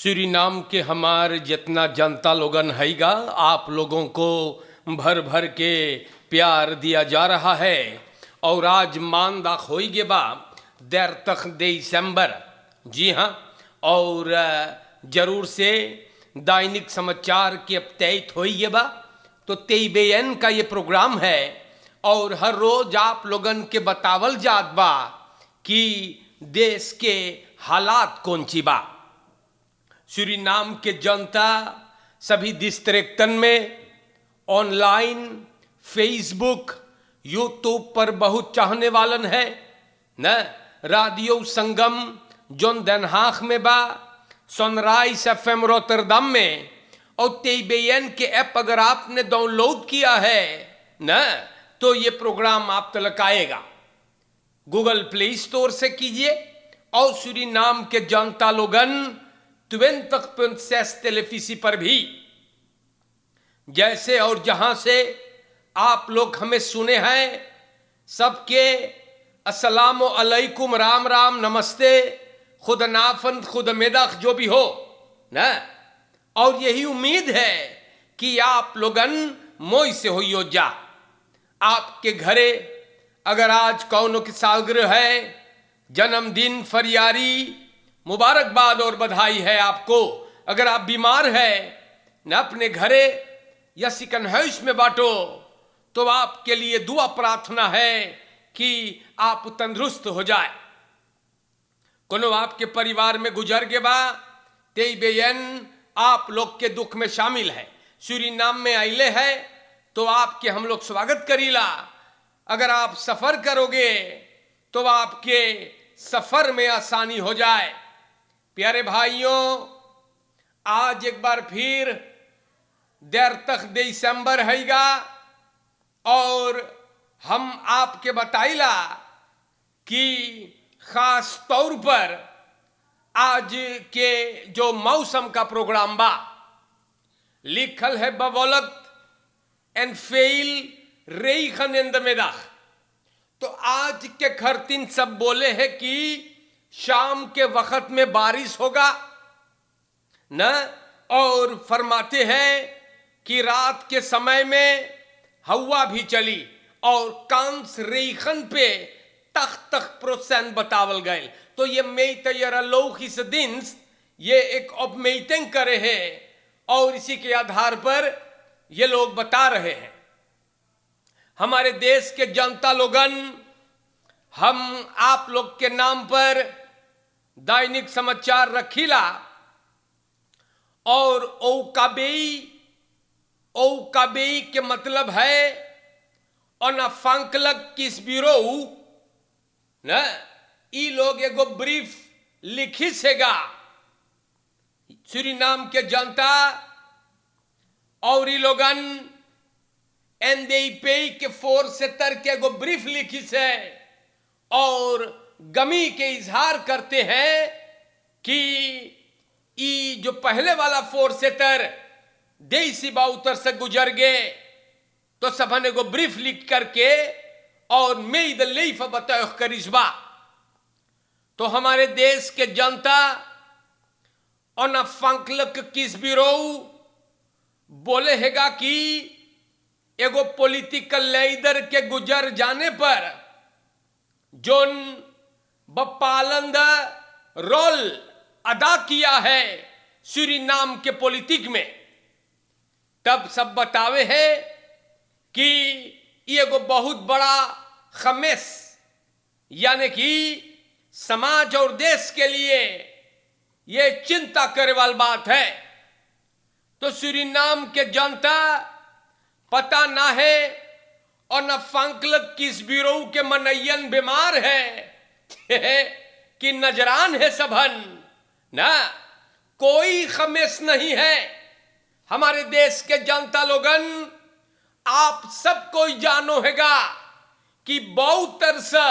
Suriname के हमार जितना जनता लोगन हैगा, आप लोगों को भर भर के प्यार दिया जा रहा है। और आज मानदा होई गे बा देर तक दिसंबर, जी हाँ, और जरूर से दैनिक समाचार के अब तैत होई गे बा। तो तेईबेन का ये प्रोग्राम है और हर रोज आप लोगन के बतावल जात बा कि देश के हालात कौन ची बा। सूरीनाम के जनता सभी डिस्ट्रिक्टन में ऑनलाइन फेसबुक यूट्यूब पर बहुत चाहने वालन है न। रेडियो संगम जोन den Haag में बा, सनराइज एफएम रोटरडम में, और तेईबेन के ऐप अगर आपने डाउनलोड किया है न तो ये प्रोग्राम आप तक आएगा। गूगल प्ले स्टोर से कीजिए और सूरीनाम के जनता लोगन 20.6 टेलीविज़न पर भी, जैसे और जहां से आप लोग हमें सुने हैं, सबके अस्सलामु अलैकुम, राम राम, नमस्ते, खुद नाफन खुद मेदख जो भी हो ना। और यही उम्मीद है कि आप लोगन मोई से हो जा। आपके घरे अगर आज कौनों की सालगिरह है, जन्मदिन, फरियारी, मुबारकबाद और बधाई है आपको। अगर आप बीमार है न, अपने घरे या सिकन हाउस में बांटो, तो आपके लिए दुआ प्रार्थना है कि आप तंदुरुस्त हो जाए। कोनो आपके परिवार में गुजर के बा, तेईबेन आप लोग के दुख में शामिल है। सूरीनाम में आइले है तो आपके हम लोग स्वागत करीला। अगर आप सफर करोगे तो आपके सफर में आसानी हो जाए। प्यारे भाइयों, आज एक बार फिर देर तक दिसंबर हैगा और हम आपके बताइला कि खास तौर पर आज के जो मौसम का प्रोग्राम बा, लिखल है बवलत एंड फेल रेखन इन द मिडग। तो आज के खरतीन सब बोले हैं कि शाम के वक्त में बारिश होगा न, और फरमाते हैं कि रात के समय में हवा भी चली और कांस रेखन पे तक % बतावल गए। तो ये मई तैयार लोग इस दिन ये एक ऑपमेटिंग करे हैं और इसी के आधार पर ये लोग बता रहे हैं। हमारे देश के जनता लोगन, हम आप लोग के नाम पर दैनिक समाचार रखीला और औकाबेई के मतलब है अनफंकलक किस ब्यूरो न। ई लोग एगो ब्रीफ लिखी सेगा सूरीनाम के जनता, और ई लोगन NDP के 4 से तर के एगो ब्रीफ लिखी से और गमी के इजहार करते हैं कि ई जो पहले वाला 4 सेटर देसी बाउतर से गुजर गए, तो सबने को ब्रीफ लिख करके और मई द लीफ बताओ करिश्बा। तो हमारे देश के जनता अनफंकलक किस बिरो बोले हैगा कि एगो पॉलिटिकल लीडर के गुजर जाने पर जोन बपालंद रोल अदा किया है सूरीनाम के पॉलिटिक में, तब सब बतावे है कि ये एगो बहुत बड़ा खमेस, यानी कि समाज और देश के लिए ये चिंता करे वाली बात है। तो सूरीनाम के जनता पता ना है और न फंकलक किस ब्यूरो के मनैयन बीमार है कि नजरान है सबन ना, कोई खमेस नहीं है। हमारे देश के जनता लोगन, आप सब कोई जानो हैगा कि बहुत तरसा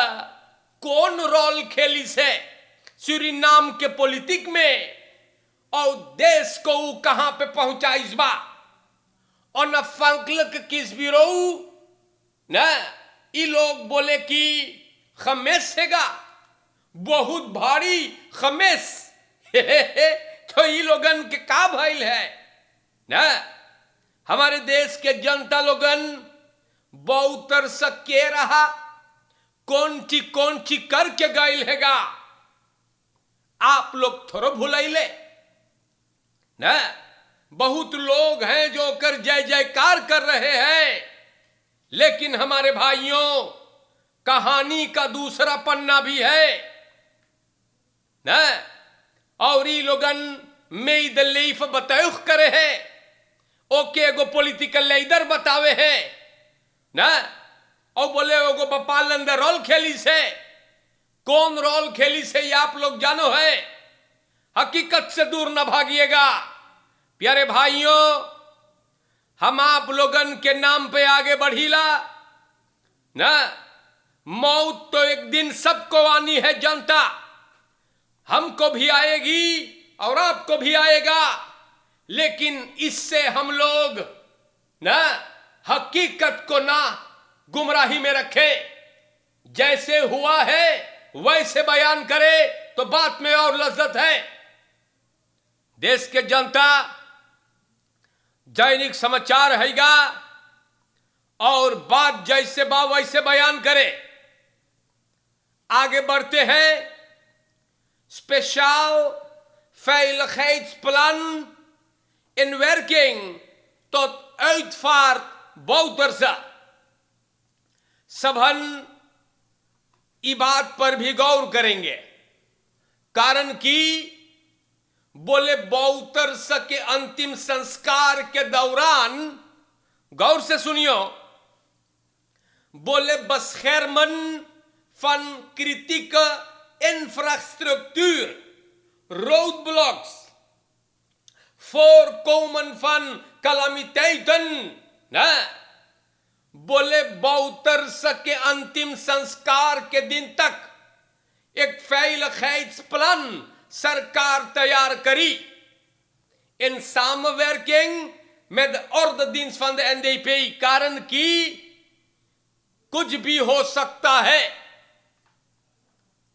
कौन रोल खेली से सूरीनाम के पॉलिटिक में और देश को कहां पे पहुंचाइस बा। और न फंकलक किस ब्यूरो ना, ये लोग बोले कि खमेस हैगा, बहुत भारी खमेस तो ये लोगन के का भइल है ना। हमारे देश के जनता लोगन बहुतर सके रहा, कौन ची करके गइल हैगा, आप लोग थोड़ो भुलैले ना। बहुत लोग हैं जो कर जय जयकार कर रहे हैं, लेकिन हमारे भाइयों कहानी का दूसरा पन्ना भी है ना। और ये लोगन में दलीफ बतायुख करे है, ओके एगो पॉलिटिकल लीडर बतावे है ना, और बोले एगो बपालन दे रोल खेली से। कौन रोल खेली से ये आप लोग जानो है, हकीकत से दूर न भागिएगा। प्यारे भाइयों, हम आप लोगन के नाम पे आगे बढ़ीला ना। मौत तो एक दिन सबको आनी है जनता, हमको भी आएगी और आपको भी आएगा, लेकिन इससे हम लोग ना हकीकत को ना गुमराही में रखे। जैसे हुआ है वैसे बयान करे तो बात में और लज्जत है। देश के जनता दैनिक समाचार हैगा और बात जैसे बा वैसे बयान करे। आगे बढ़ते हैं। Special veiligheidsplan in werking tot uitvaart Bouterse। सभन इस बात पर भी गौर करेंगे, कारण कि बोले बौतरस के अंतिम संस्कार के दौरान, गौर से सुनियो, बोले beschermen van kritieke infrastructuur, roadblocks, voorkomen van calamiteiten ना। बोले बौतरस के अंतिम संस्कार के दिन तक एक veiligheidsplan सरकार तैयार करी in samenwerking met de ordendienst van de NDP, कारण कि कुछ भी हो सकता है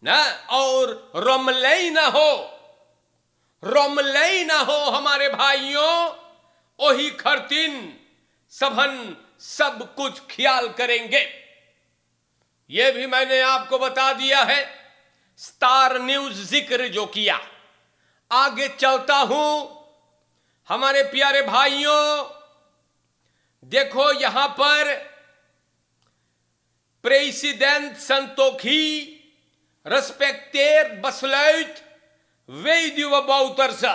ना, और रोमलई ना हो हमारे भाइयों। वही खरतीन सबन सब कुछ ख्याल करेंगे। यह भी मैंने आपको बता दिया है, स्टार न्यूज जिक्र जो किया। आगे चलता हूं हमारे प्यारे भाइयों, देखो यहां पर president Santokhi respecteert besluit Weduwe Bouterse।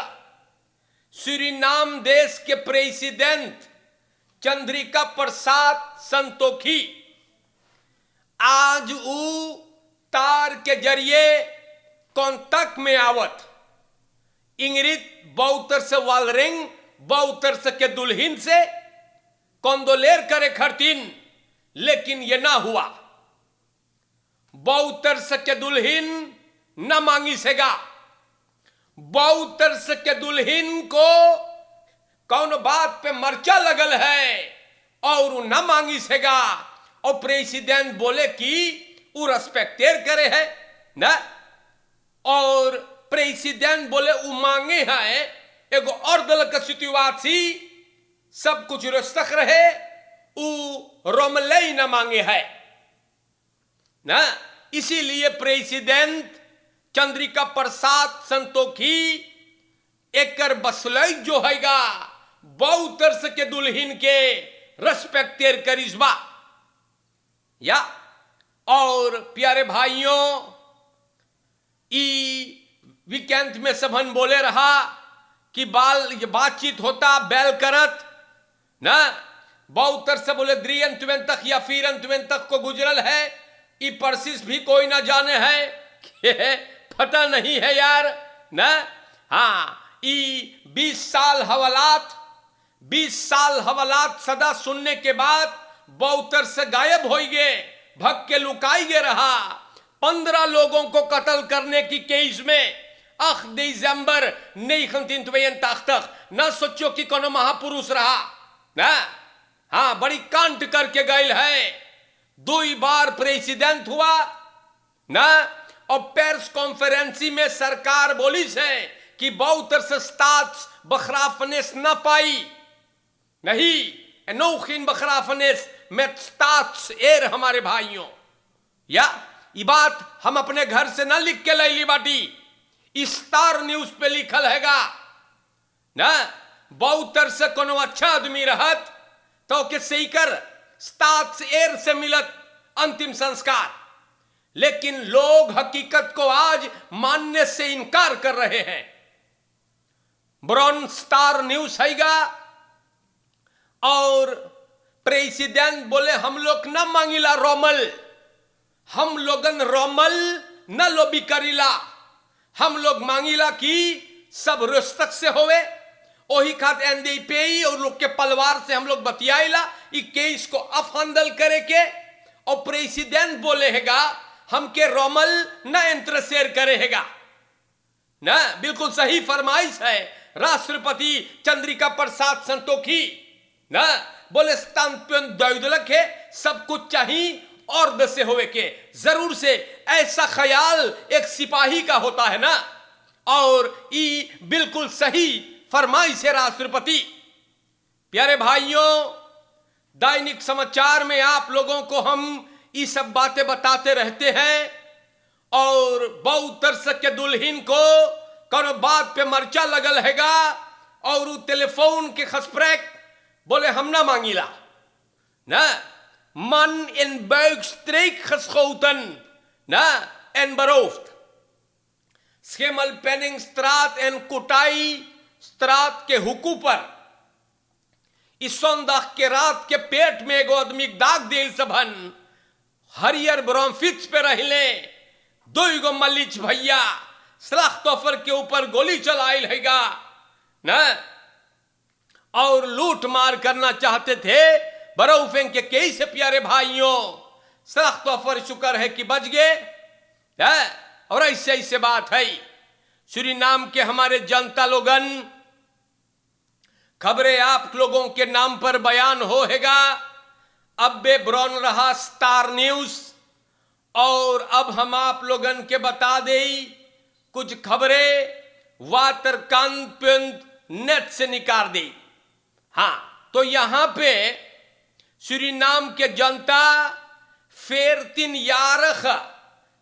Suriname देश के प्रेसिडेंट चंद्रिका प्रसाद संतोखी आज ऊ तार के जरिए कांटेक्ट में आवत इंग्रिड बौतरसे वालरिंग बौतरसे के दुल्हन से कंदोलेर करे खरतीन, लेकिन यह ना हुआ। बौतरसे के दुल्हन न मांगी सेगा। बौतरसे के दुल्हन को कौन बात पे मर्चा लगल है और न मांगी सेगा, और प्रेसिडेंट बोले कि वो रेस्पेक्टेर करे है ना, और प्रेसिडेंट बोले वो मांगे है एगो और दल का सिचुएसी सब कुछ रस्तक रहे, वो रोमलई न मांगे है ना। इसीलिए प्रेसिडेंट चंद्रिका प्रसाद संतोखी एकर बसलई जो हैगा बौतरसे के दुल्हन के रेस्पेक्टेर करिश्मा या। और प्यारे भाइयों, ई वीकेंड में सबन बोले रहा कि बातचीत होता बैल करत ना। बौतरसे बोले द्रियंतवें तक या फिरंतवें तक को गुजरल है, ई परसिस भी कोई ना जाने है, पता नहीं है यार ना। हाँ, ई 20 साल हवालात सदा सुनने के बाद बौतरसे गायब हो गए, भग के लुकाई गए रहा। 15 लोगों को कत्ल करने की केस में 8 दिसंबर 1982 तक न सोचो कि कोनो महापुरुष रहा ना। हाँ, बड़ी कांट करके गए है। 2 बार प्रेसिडेंट हुआ ना, और प्रेस कॉन्फ्रेंसी में सरकार बोली से कि Bouterse staatsbegrafenis napai. नहीं, en nog geen begrafenis met staatseer हमारे भाइयों। या ये बात हम अपने घर से ना लिख के लैली बाटी, स्टार न्यूज पे लिखल हैगा ना। Bouterse कोनो अच्छा आदमी रहत तो के सही कर staatseer से मिलत अंतिम संस्कार, लेकिन लोग हकीकत को आज मानने से इनकार कर रहे हैं। ब्रॉन स्टार न्यूज हैगा और प्रेसिडेंट बोले हम लोग न मांगिला रोमल, हम लोगन रोमल न लोबी करीला, हम लोग मांगिला कि सब रोस्तक से होवे। ओही खात एनडीपी और लोग के पलवार से हम लोग बतियाइला ई केस को अफहंदल करे के। और प्रेसिडेंट बोले हैगा हमके रोमल न इंटरफेयर करे हैगा ना। बिल्कुल सही फरमाइश है राष्ट्रपति चंद्रिका प्रसाद संतोखी ना। बोले स्थान दैदलक है, सब कुछ चाहिए और दसे होवे के जरूर से ऐसा ख्याल एक सिपाही का होता है ना। और ये बिल्कुल सही फरमाइश है राष्ट्रपति। प्यारे भाइयों, दैनिक समाचार में आप लोगों को हम ये सब बातें बताते रहते हैं। और Bouterse के दुल्हन को कौन बात पे मर्चा लगल हैगा और वो टेलीफोन के खसप्रेक बोले हम ना मांगिला ना। Man in buikstreek geschoten na en beroofd. Schimmelpenningstraat en Kotai-straat के हुकू पर इस zondag के रात के पेट में एगो आदमी दाग दिल सबन हरियर ब्रोमफिट्स पे रहले। दो मलिच भैया स्लाख्तोफर के ऊपर गोली चलाइल हैगा ना और लूट मार करना चाहते थे। बरौफें के कैसे प्यारे भाइयों, स्लाख्तोफर शुक्र है कि बच गए। और ऐसे ऐसे बात है। सूरीनाम के हमारे जनता लोगन, खबरें आप लोगों के नाम पर बयान होगा। अब बे ब्रॉन रहा स्टार न्यूज और अब हम आप लोगन के बता दे कुछ खबरें वाटरकांत नेट से निकाल दी। हाँ, तो यहां पे सूरीनाम के जनता 14-jarig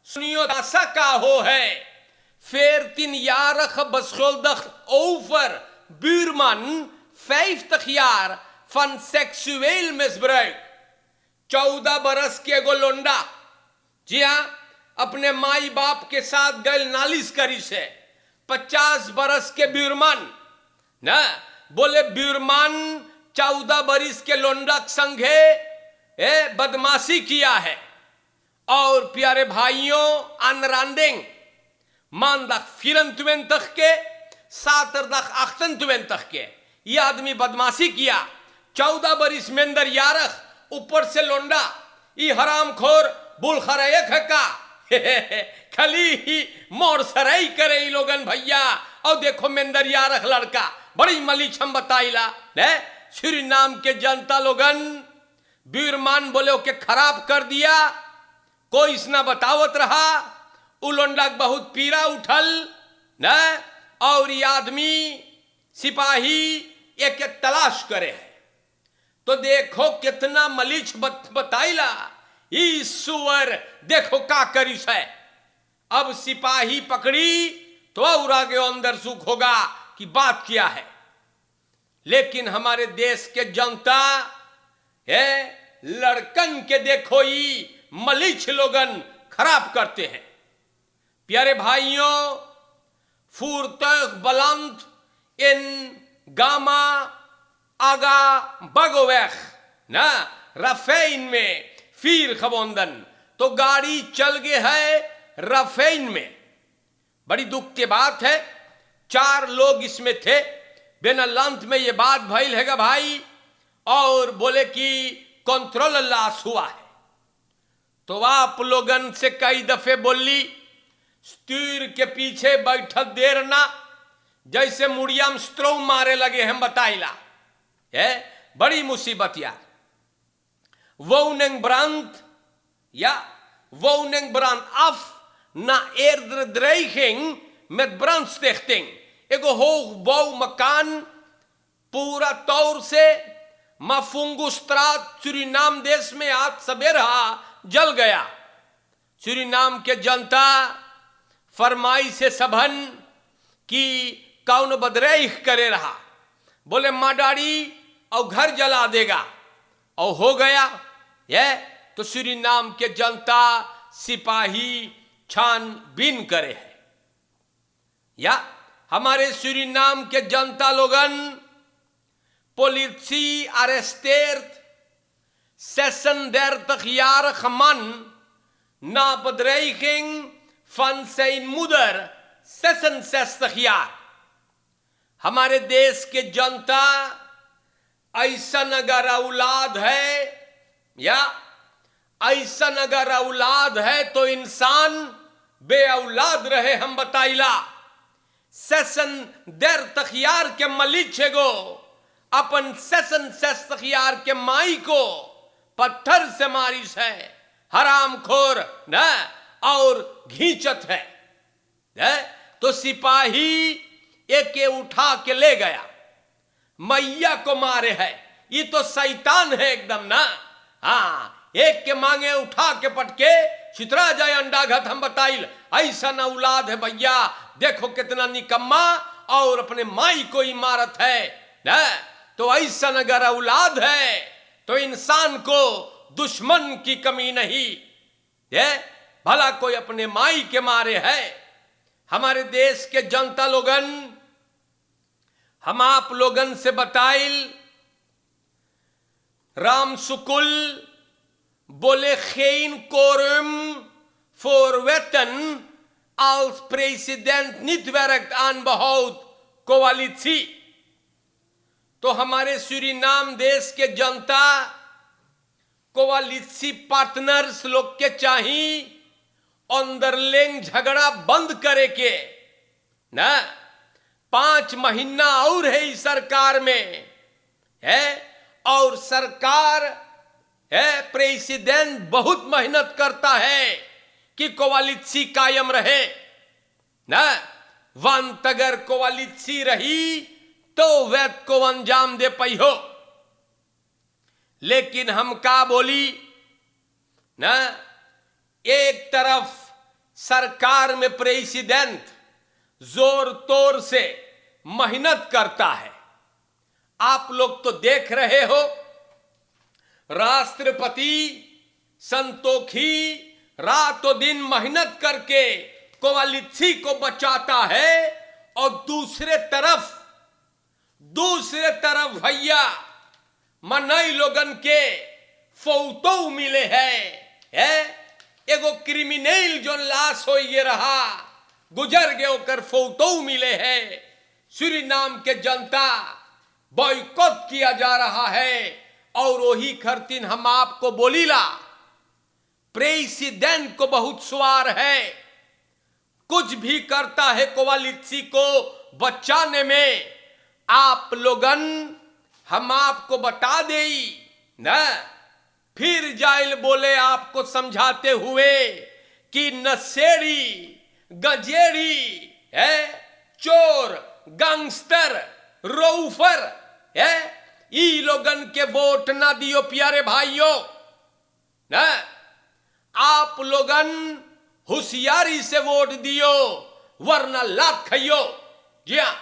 सुनियो ऐसा का हो है 14-jarig beschuldigd over buurman 50 jaar van seksueel misbruik। 14 बरस के एगो लोंडा, जी हाँ, अपने माई बाप के साथ गैल नालिश करी से 50 बरस के बुरमान ना। बोले बुरमान 14 बरिस के लोंडा संघे बदमाशी किया है। और प्यारे भाइयों, अनरांडिंग मानदाख 24 के 28 के ये आदमी बदमाशी किया। 14 बरिस मेंदर यारख ऊपर से लोंडा ये हरामखोर बुलखरयक है का खली ही मोर सराई करे ई लोगन भैया। और देखो मेंदर यारख लड़का बड़ी मलीछम बताइला ने। सूरीनाम के जनता लोगन बुरमान बोले के खराब कर दिया, कोई इसना बतावत रहा। उलोंडा बहुत पीरा उठल न और ये आदमी सिपाही एक तलाश करे है। तो देखो कितना मलीच बताइला ई सुअर, देखो का करिस है। अब सिपाही पकड़ी तो और आगे अंदर सुख होगा कि बात क्या है। लेकिन हमारे देश के जनता है लड़कन के देखो ई मलीच लोगन खराब करते हैं। प्यारे भाइयों, फूरतख बलंद इन गामा आगा बगोवेख ना रफेन में फिर खबोंदन। तो गाड़ी चल गए है रफेन में। बड़ी दुख की बात है, 4 लोग इसमें थे। बेनलंत में ये बात भइल हैगा भाई। और बोले कि कंट्रोल लॉस हुआ है। तो आप लोगन से कई दफे बोली स्टीर के पीछे बैठक देर ना, जैसे मुड़ियाम स्ट्रो मारे लगे हम बताइला है। बड़ी मुसीबत यार। Woningbrand, ja, woningbrand af na eerdere dreiging met brandstichting एगो होग बौ मकान पूरा तौर से मफुंगुस्त्रात सूरीनाम देश में आज सवेरा जल गया। सूरीनाम के जनता फरमाई से सबन कि कौन बदरेह करे रहा, बोले माडाड़ी और घर जला देगा, और हो गया। यह तो सूरीनाम के जनता सिपाही छानबीन करे है। या हमारे सूरीनाम के जनता लोगन policy arresteert 36 jaar man na bedreiging van zijn moeder 66 jaar। हमारे देश के जनता ऐसा अगर औलाद है या ऐसा अगर औलाद है तो इंसान बे औलाद रहे। हम बताइला 36 jaar के मलिक छेगो अपन 66 jaar के माई को पत्थर से मारिश है, हराम खोर न और घींचत है। तो सिपाही एक उठा के ले गया, मैया को मारे है। ये तो शैतान है एकदम ना। हाँ, एक के मांगे उठा के पटके चित्रा जाए अंडा घट। हम बताइल ऐसा न औलाद है भैया, देखो कितना निकम्मा और अपने माई को इमारत है ना। तो ऐसा अगर औलाद है तो इंसान को दुश्मन की कमी नहीं है। भला कोई अपने माई के मारे है। हमारे देश के जनता लोगन, हम आप लोगन से बताइल राम सुकुल बोले geen quorum voorwetten als president niet werkt aan behoud coalitie। तो हमारे सूरीनाम देश के जनता कोवालिसी पार्टनर्स लोग के चाहिए अंदरलिंग झगड़ा बंद करे के ना। 5 महीना और है इस सरकार में है, और सरकार है प्रेसिडेंट बहुत मेहनत करता है कि कोवालिसी कायम रहे ना। वंत अगर कोवालिसी रही तो वैद को अंजाम दे पई हो। लेकिन हम का बोली ना, एक तरफ सरकार में प्रेसिडेंट जोर तोर से मेहनत करता है, आप लोग तो देख रहे हो। राष्ट्रपति संतोखी रातों दिन मेहनत करके कोवालिसी को बचाता है, और दूसरे तरफ भैया मनई लोगन के फौतो मिले है। एगो क्रिमिनल जो लाश हो ये रहा गुजर गए ओकर फौतो मिले है। सूरीनाम के जनता बॉयकॉट किया जा रहा है, और वही खरतीन हम आपको बोलीला प्रेसिडेंट को बहुत स्वार है, कुछ भी करता है कोवालिसी को बचाने में। आप लोगन हम आपको बता देई ना, फिर जाइल बोले आपको समझाते हुए कि नशेड़ी गजेड़ी है, चोर गैंगस्टर रऊफर है, ई लोगन के वोट ना दियो प्यारे भाइयों ना। आप लोगन होशियारी से वोट दियो वरना लात खाइयो। जी हाँ,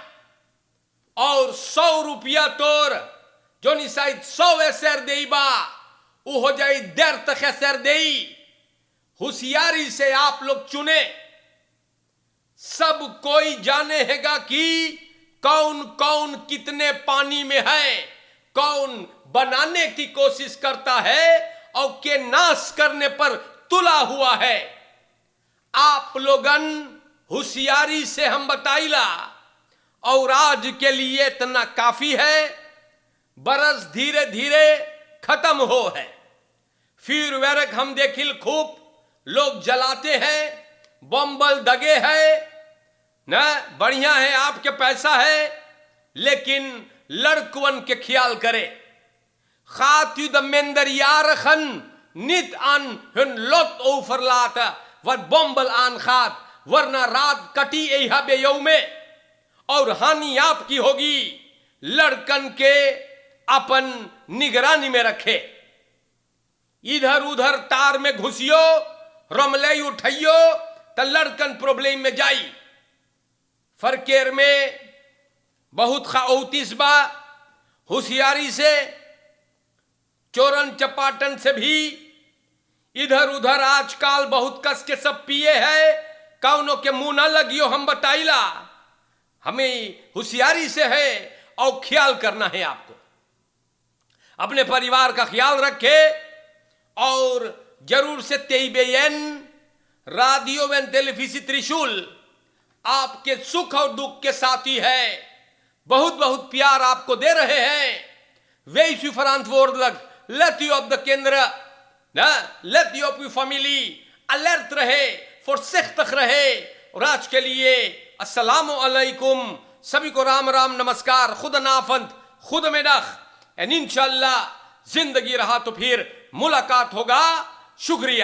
और 100 रुपया तोर जो निशायद 100 एसर देबा वो हो जाए 1.5 तक एसर देई। होशियारी से आप लोग चुने, सब कोई जाने हैगा कि कौन कौन कितने पानी में है, कौन बनाने की कोशिश करता है और के नाश करने पर तुला हुआ है। आप लोगन होशियारी से हम बताइला, और आज के लिए इतना काफी है। बरस धीरे धीरे खत्म हो है, फिर वैरक हम देखिल खूब लोग जलाते हैं, बम्बल दगे है ना। बढ़िया है, आपके पैसा है, लेकिन लड़कवन के ख्याल करे। खातुद मेंदरियार खन नित आन हन लोट ओफरलात वर बम्बल आन खात, वरना रात कटी एहा बेयौ में। और हानि आपकी होगी। लड़कन के अपन निगरानी में रखे, इधर उधर तार में घुसियो, रमले उठाइयो तो लड़कन प्रॉब्लम में जाई। फरकेर में बहुत खाउतीस बा, होशियारी से, चोरन चपाटन से भी इधर उधर आजकल बहुत कस के सब पिए है। कौनों के मुंह ना लगियो, हम बताइला, हमें होशियारी से है और ख्याल करना है। आपको अपने परिवार का ख्याल रखे और जरूर से तेईबेन राडियो व टेलीविजन त्रिशूल आपके सुख और दुख के साथी है। बहुत बहुत प्यार आपको दे रहे हैं। Wees u verantwoordelijk. Let u op de kinderen. Let u op uw familie. Alert रहे, voorzichtig रहे। और आज के लिए अस्सलामु अलैकुम। सभी को राम राम नमस्कार। खुद नाफंद, खुद मेदख। एंड इंशाअल्लाह जिंदगी रहा तो फिर मुलाकात होगा। शुक्रिया।